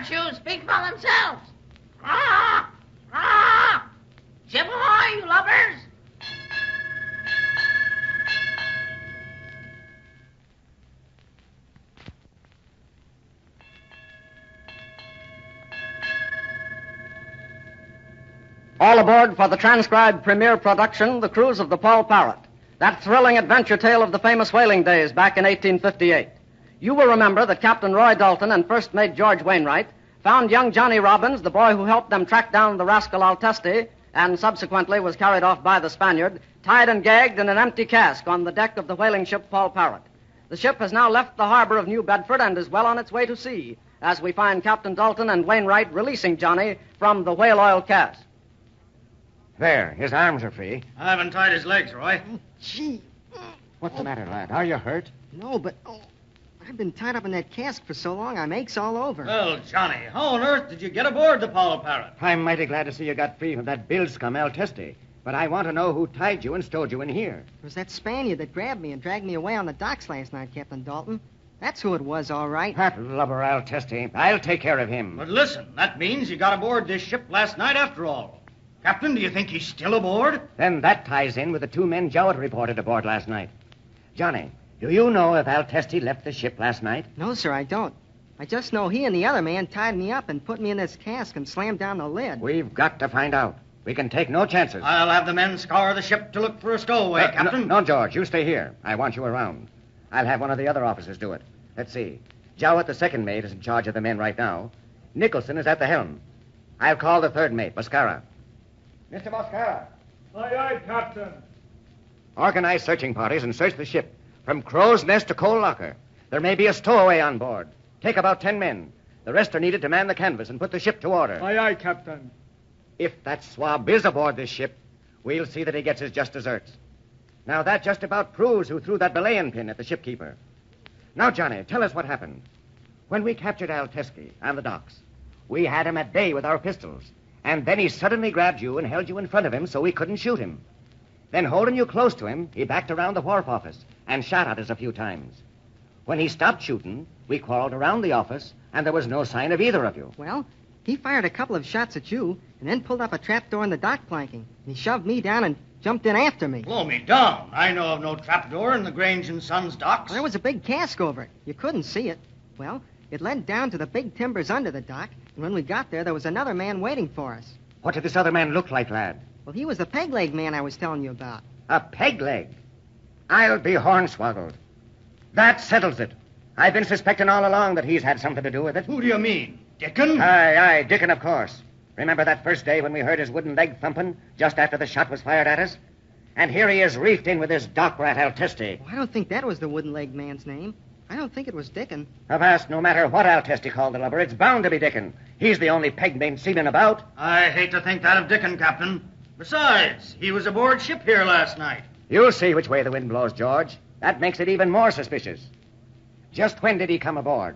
shoes speak for themselves. Ah! Ah! Ship ahoy, you lovers! All aboard for the transcribed premiere production, The Cruise of the Paul Parrot, that thrilling adventure tale of the famous whaling days back in 1858. You will remember that Captain Roy Dalton and First Mate George Wainwright found young Johnny Robbins, the boy who helped them track down the rascal Altesti and subsequently was carried off by the Spaniard, tied and gagged in an empty cask on the deck of the whaling ship Paul Parrot. The ship has now left the harbor of New Bedford and is well on its way to sea, as we find Captain Dalton and Wainwright releasing Johnny from the whale oil cask. There, his arms are free. I haven't tied his legs, Roy. Oh, gee. What's the matter, lad? Are you hurt? No, but I've been tied up in that cask for so long, I'm aches all over. Well, Johnny, how on earth did you get aboard the Paul Parrot? I'm mighty glad to see you got free from that bill scum Altesti. But I want to know who tied you and stowed you in here. It was that Spaniard that grabbed me and dragged me away on the docks last night, Captain Dalton. That's who it was, all right. That lubber Altesti. I'll take care of him. But listen, that means you got aboard this ship last night after all. Captain, do you think he's still aboard? Then that ties in with the two men Jowett reported aboard last night. Johnny, do you know if Altesti left the ship last night? No, sir, I don't. I just know he and the other man tied me up and put me in this cask and slammed down the lid. We've got to find out. We can take no chances. I'll have the men scour the ship to look for a stowaway, Captain. No, George, you stay here. I want you around. I'll have one of the other officers do it. Let's see. Jowett, the second mate, is in charge of the men right now. Nicholson is at the helm. I'll call the third mate, Mascara. Mr. Mascara. Aye, aye, Captain. Organize searching parties and search the ship from Crow's Nest to Coal Locker. There may be a stowaway on board. Take about 10 men. The rest are needed to man the canvas and put the ship to order. Aye, aye, Captain. If that swab is aboard this ship, we'll see that he gets his just deserts. Now, that just about proves who threw that belaying pin at the shipkeeper. Now, Johnny, tell us what happened. When we captured Altesti on the docks, we had him at bay with our pistols. And then he suddenly grabbed you and held you in front of him so we couldn't shoot him. Then, holding you close to him, he backed around the wharf office and shot at us a few times. When he stopped shooting, we crawled around the office, and there was no sign of either of you. Well, he fired a couple of shots at you and then pulled up a trapdoor in the dock planking. And he shoved me down and jumped in after me. Blow me down. I know of no trapdoor in the Grange and Sons docks. Well, there was a big cask over it. You couldn't see it. Well, it led down to the big timbers under the dock, and when we got there was another man waiting for us. What did this other man look like, lad? Well, he was the peg-leg man I was telling you about. A peg leg? I'll be hornswoggled. That settles it. I've been suspecting all along that he's had something to do with it. Who do you mean? Dickon? Aye, Dickon, of course. Remember that first day when we heard his wooden leg thumping just after the shot was fired at us? And here he is reefed in with his dock rat Altesti. Well, I don't think that was the wooden-leg man's name. I don't think it was Dickon. Avast, no matter what Altesti called the lubber, it's bound to be Dickon. He's the only peg-named seaman about. I hate to think that of Dickon, Captain. Besides, he was aboard ship here last night. You'll see which way the wind blows, George. That makes it even more suspicious. Just when did he come aboard?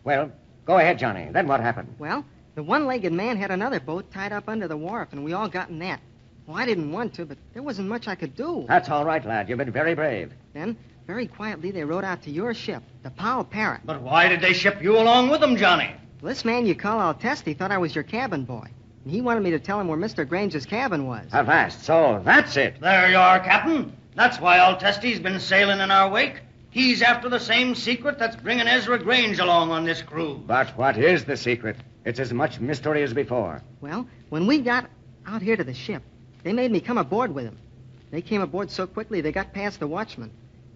Well, go ahead, Johnny. Then what happened? Well, the one-legged man had another boat tied up under the wharf, and we all got in that. Well, I didn't want to, but there wasn't much I could do. That's all right, lad. You've been very brave. Then, very quietly, they rowed out to your ship, the Paul Parrot. But why did they ship you along with them, Johnny? Well, this man you call Altesti thought I was your cabin boy. And he wanted me to tell him where Mr. Grange's cabin was. Avast, so that's it. There you are, Captain. That's why Altesti's been sailing in our wake. He's after the same secret that's bringing Ezra Grange along on this cruise. But what is the secret? It's as much mystery as before. Well, when we got out here to the ship, they made me come aboard with them. They came aboard so quickly they got past the watchman.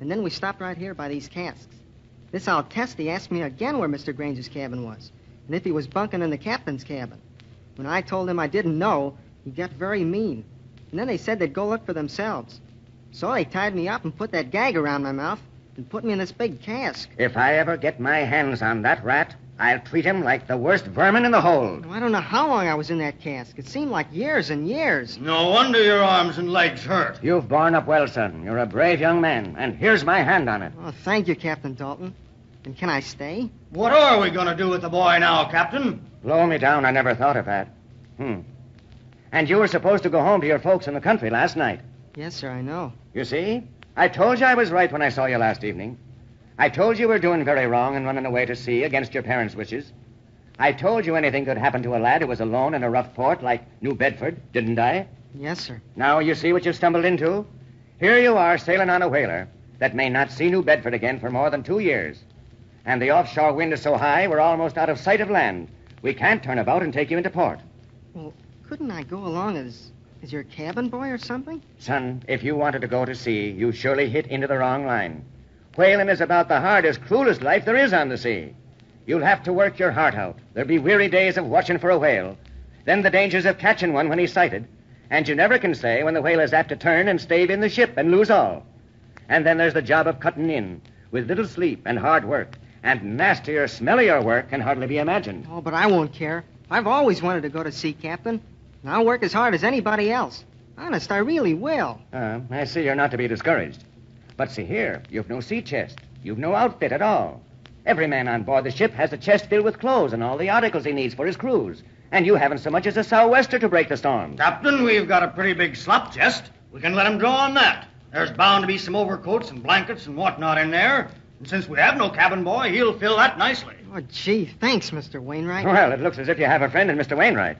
And then we stopped right here by these casks. This Altesti asked me again where Mr. Grange's cabin was, and if he was bunking in the captain's cabin. When I told him I didn't know, he got very mean. And then they said they'd go look for themselves. So they tied me up and put that gag around my mouth and put me in this big cask. If I ever get my hands on that rat, I'll treat him like the worst vermin in the hold. I don't know how long I was in that cask. It seemed like years and years. No wonder your arms and legs hurt. You've borne up well, son. You're a brave young man, and here's my hand on it. Oh, thank you, Captain Dalton. And can I stay? What are we going to do with the boy now, Captain? Blow me down, I never thought of that. And you were supposed to go home to your folks in the country last night. Yes, sir, I know. You see? I told you I was right when I saw you last evening. I told you you were doing very wrong and running away to sea against your parents' wishes. I told you anything could happen to a lad who was alone in a rough port like New Bedford, didn't I? Yes, sir. Now you see what you've stumbled into? Here you are sailing on a whaler that may not see New Bedford again for more than 2 years. And the offshore wind is so high we're almost out of sight of land. We can't turn about and take you into port. Well, couldn't I go along as your cabin boy or something? Son, if you wanted to go to sea, you surely hit into the wrong line. Whaling is about the hardest, cruelest life there is on the sea. You'll have to work your heart out. There'll be weary days of watching for a whale. Then the dangers of catching one when he's sighted. And you never can say when the whale is apt to turn and stave in the ship and lose all. And then there's the job of cutting in, with little sleep and hard work. And nastier, smellier work can hardly be imagined. Oh, but I won't care. I've always wanted to go to sea, Captain. And I'll work as hard as anybody else. Honest, I really will. I see you're not to be discouraged. But see here, you've no sea chest. You've no outfit at all. Every man on board the ship has a chest filled with clothes and all the articles he needs for his cruise. And you haven't so much as a sou'wester to break the storm. Captain, we've got a pretty big slop chest. We can let him draw on that. There's bound to be some overcoats and blankets and whatnot in there. And since we have no cabin boy, he'll fill that nicely. Oh, gee, thanks, Mr. Wainwright. Well, it looks as if you have a friend in Mr. Wainwright.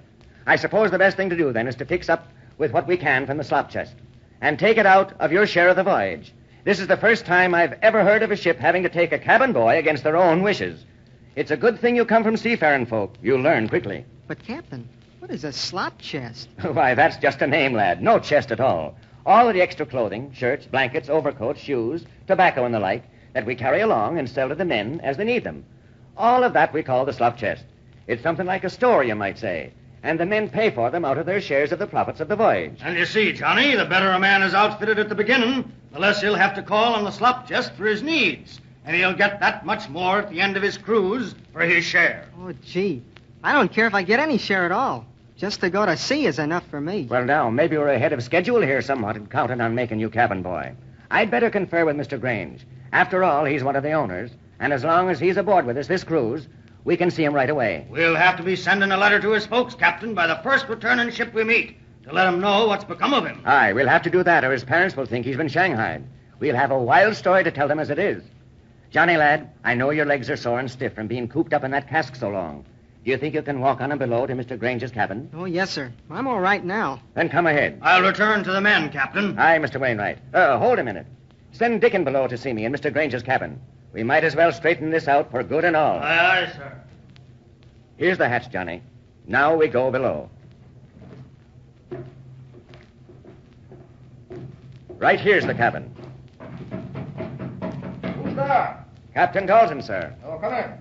I suppose the best thing to do, then, is to fix up with what we can from the slop chest and take it out of your share of the voyage. This is the first time I've ever heard of a ship having to take a cabin boy against their own wishes. It's a good thing you come from seafaring folk. You'll learn quickly. But, Captain, what is a slop chest? Why, that's just a name, lad. No chest at all. All of the extra clothing, shirts, blankets, overcoats, shoes, tobacco, and the like, that we carry along and sell to the men as they need them. All of that we call the slop chest. It's something like a store, you might say. And the men pay for them out of their shares of the profits of the voyage. And you see, Johnny, the better a man is outfitted at the beginning, the less he'll have to call on the slop chest for his needs. And he'll get that much more at the end of his cruise for his share. Oh, gee, I don't care if I get any share at all. Just to go to sea is enough for me. Well, now, maybe we're ahead of schedule here somewhat and counting on making you cabin boy. I'd better confer with Mr. Grange. After all, he's one of the owners, and as long as he's aboard with us this cruise, we can see him right away. We'll have to be sending a letter to his folks, Captain, by the first returning ship we meet, to let him know what's become of him. Aye, we'll have to do that, or his parents will think he's been shanghaied. We'll have a wild story to tell them as it is. Johnny, lad, I know your legs are sore and stiff from being cooped up in that cask so long. Do you think you can walk on them below to Mr. Grange's cabin? Oh, yes, sir. I'm all right now. Then come ahead. I'll return to the men, Captain. Aye, Mr. Wainwright. Hold a minute. Send Dickon below to see me in Mr. Grange's cabin. We might as well straighten this out for good and all. Aye, aye, sir. Here's the hatch, Johnny. Now we go below. Right here's the cabin. Who's there? Captain Dalton, sir. Oh, come in.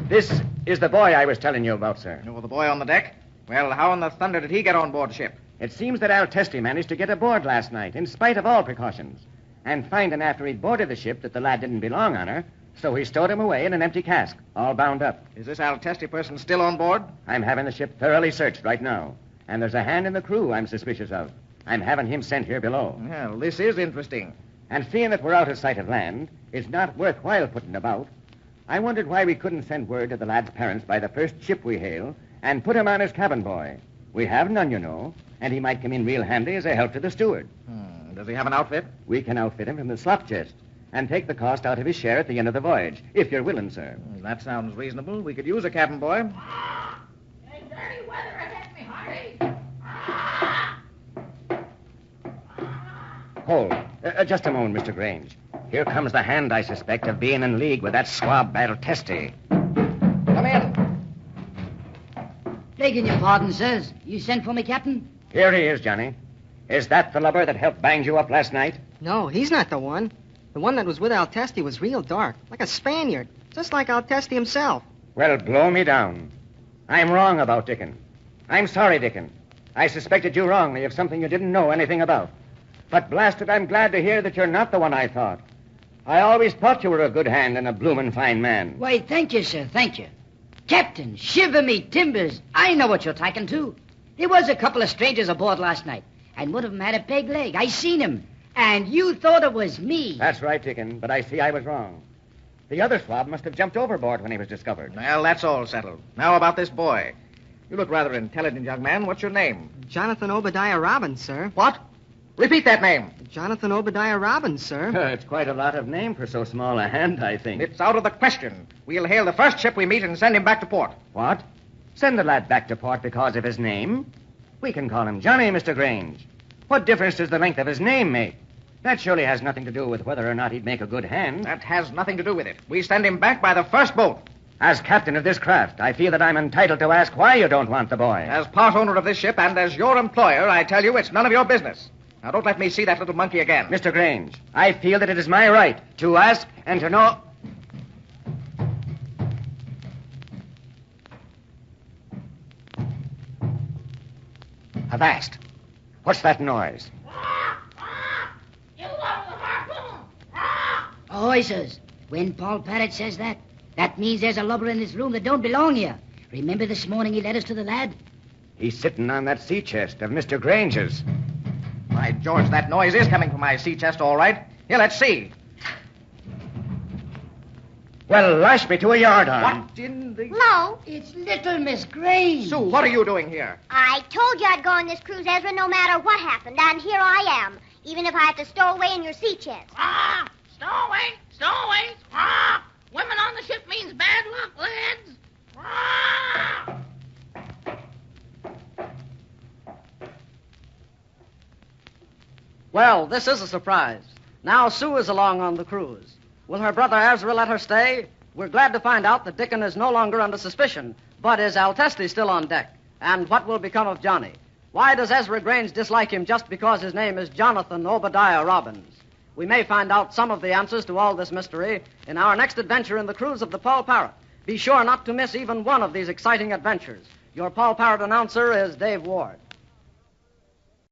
This is the boy I was telling you about, sir. Oh, the boy on the deck? Well, how in the thunder did he get on board the ship? It seems that Al Testy managed to get aboard last night, in spite of all precautions. And finding after he'd boarded the ship that the lad didn't belong on her, so he stowed him away in an empty cask, all bound up. Is this Al Testy person still on board? I'm having the ship thoroughly searched right now. And there's a hand in the crew I'm suspicious of. I'm having him sent here below. Well, this is interesting. And seeing that we're out of sight of land, it's not worthwhile putting about. I wondered why we couldn't send word to the lad's parents by the first ship we hail and put him on as cabin boy. We have none, you know, and he might come in real handy as a help to the steward. Does he have an outfit? We can outfit him from the slop chest and take the cost out of his share at the end of the voyage, if you're willing, sir. That sounds reasonable. We could use a cabin boy. There's dirty weather ahead, me hearty. Hold. Just a moment, Mr. Grange. Here comes the hand, I suspect, of being in league with that swab Battle Testy. Come in. Begging your pardon, sirs. You sent for me, Captain? Here he is, Johnny. Is that the lubber that helped bang you up last night? No, he's not the one. The one that was with Al Testy was real dark, like a Spaniard, just like Al Testy himself. Well, blow me down. I'm wrong about Dickon. I'm sorry, Dickon. I suspected you wrongly of something you didn't know anything about. But blasted, I'm glad to hear that you're not the one I thought. I always thought you were a good hand and a bloomin' fine man. Why, thank you, sir, thank you. Captain, shiver me timbers. I know what you're talking to. There was a couple of strangers aboard last night, and one of them had a peg leg. I seen him. And you thought it was me. That's right, Dickon, but I see I was wrong. The other swab must have jumped overboard when he was discovered. Well, that's all settled. Now about this boy. You look rather intelligent, young man. What's your name? Jonathan Obadiah Robbins, sir. What? Repeat that name. Jonathan Obadiah Robbins, sir. It's quite a lot of name for so small a hand, I think. It's out of the question. We'll hail the first ship we meet and send him back to port. What? Send the lad back to port because of his name? We can call him Johnny, Mr. Grange. What difference does the length of his name make? That surely has nothing to do with whether or not he'd make a good hand. That has nothing to do with it. We send him back by the first boat. As captain of this craft, I feel that I'm entitled to ask why you don't want the boy. As part owner of this ship and as your employer, I tell you it's none of your business. Now, don't let me see that little monkey again. Mr. Grange, I feel that it is my right to ask and to know... Avast. What's that noise? You love the harpoon. Oysters. When Paul Parrot says that, that means there's a lubber in this room that don't belong here. Remember this morning he led us to the lad? He's sitting on that sea chest of Mr. Grange's. By George, that noise is coming from my sea chest, all right. Here, let's see. Well, lash me to a yardarm. What in the... No, It's little Miss Grange. Sue, what are you doing here? I told you I'd go on this cruise, Ezra, no matter what happened, and here I am, even if I have to stow away in your sea chest. Stowaway, stowaway. Women on the ship means bad luck, lads. Well, this is a surprise. Now Sue is along on the cruise. Will her brother Ezra let her stay? We're glad to find out that Dickon is no longer under suspicion, but is Altesti still on deck? And what will become of Johnny? Why does Ezra Grange dislike him just because his name is Jonathan Obadiah Robbins? We may find out some of the answers to all this mystery in our next adventure in the cruise of the Paul Parrot. Be sure not to miss even one of these exciting adventures. Your Paul Parrot announcer is Dave Ward.